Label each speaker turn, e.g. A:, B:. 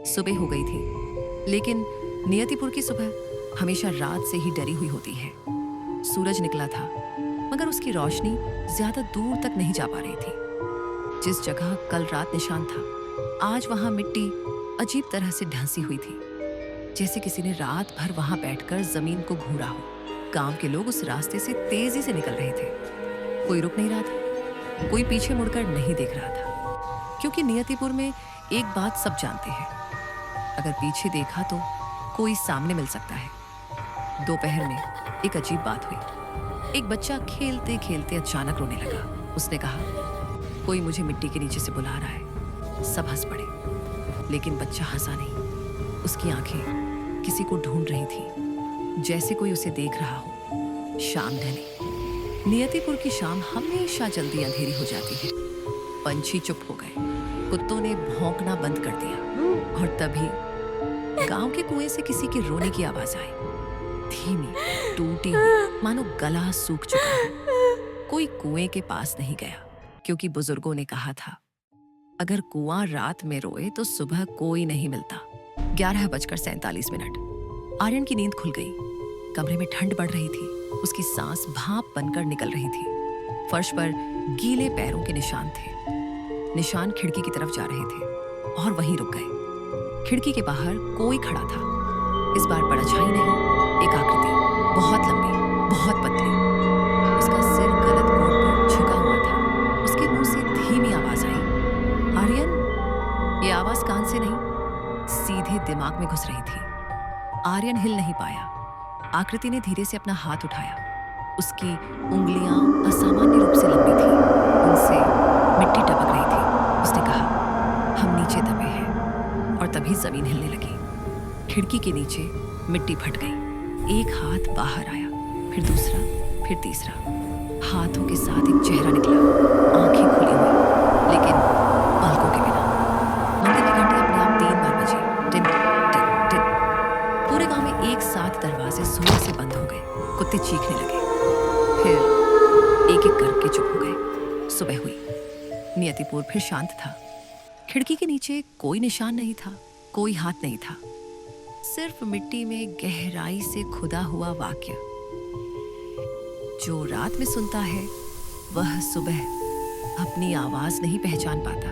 A: सुबह हो गई थी, लेकिन नियतिपुर की सुबह हमेशा रात से ही डरी हुई होती है। सूरज निकला था, मगर उसकी रोशनी ज्यादा दूर तक नहीं जा पा रही थी। जिस जगह कल रात निशान था, आज वहां मिट्टी अजीब तरह से ढंसी हुई थी, जैसे किसी ने रात भर वहां बैठकर जमीन को घूरा हो। गांव के लोग उस रास्ते से तेजी से निकल रहे थे। कोई रुक नहीं रहा था, कोई पीछे मुड़कर नहीं देख रहा था, क्योंकि नियतिपुर में एक बात सब जानते हैं, अगर पीछे देखा तो कोई सामने मिल सकता है। दोपहर में एक अजीब बात हुई। एक बच्चा खेलते खेलते अचानक रोने लगा। उसने कहा, कोई मुझे मिट्टी के नीचे से बुला रहा है। सब हंस पड़े, लेकिन बच्चा हंसा नहीं। उसकी आंखें किसी को ढूंढ रही थी, जैसे कोई उसे देख रहा हो। शाम ढली। नियतिपुर की शाम हमेशा जल्दी अंधेरी हो जाती है। पंछी चुप हो गए, कुत्तों ने भौंकना बंद कर दिया, और तभी गांव के कुएं से किसी के रोने की आवाज आई, धीमी, टूटी हुई, मानो गला सूख चुका है। कोई कुएं के पास नहीं गया, क्योंकि बुजुर्गों ने कहा था, अगर कुआं रात में रोए तो सुबह कोई नहीं मिलता। 11:47 आर्यन की नींद खुल गई। कमरे में ठंड बढ़ रही थी, उसकी सांस भाप बनकर निकल रही थी। फर्श पर गीले पैरों के निशान थे। निशान खिड़की की तरफ जा रहे थे और वहीं रुक गए। खिड़की के बाहर कोई खड़ा था। इस बार परछाई नहीं, एक आकृति, बहुत लंबी, बहुत पतली। उसका सिर गलत कोण पर झुका हुआ था। उसके मुंह से धीमी आवाज आई, आर्यन। ये आवाज कान से नहीं, सीधे दिमाग में घुस रही थी। आर्यन हिल नहीं पाया। आकृति ने धीरे से अपना हाथ उठाया। उसकी उंगलियां असामान्य रूप से लंबी थी, उनसे मिट्टी टपक रही थी। उसने कहा, हम नीचे दबे हैं। और तभी जमीन हिलने लगी। खिड़की के नीचे मिट्टी फट गई। एक हाथ बाहर आया, फिर दूसरा, फिर तीसरा। हाथों के साथ एक चेहरा निकला, आंखें खुली हुई, लेकिन पलकों के बिना। मंदिर के घंटे अपने आप 3 बार बजे, टिन टिन टिन। पूरे गांव में एक साथ दरवाजे जोर से बंद हो गए। कुत्ते चीखने लगे, फिर एक एक करके चुप हो गए। सुबह हुई। नियतिपुर फिर शांत था। खिड़की के नीचे कोई निशान नहीं था, कोई हाथ नहीं था, सिर्फ मिट्टी में गहराई से खुदा हुआ वाक्य। जो रात में सुनता है, वह सुबह अपनी आवाज नहीं पहचान पाता।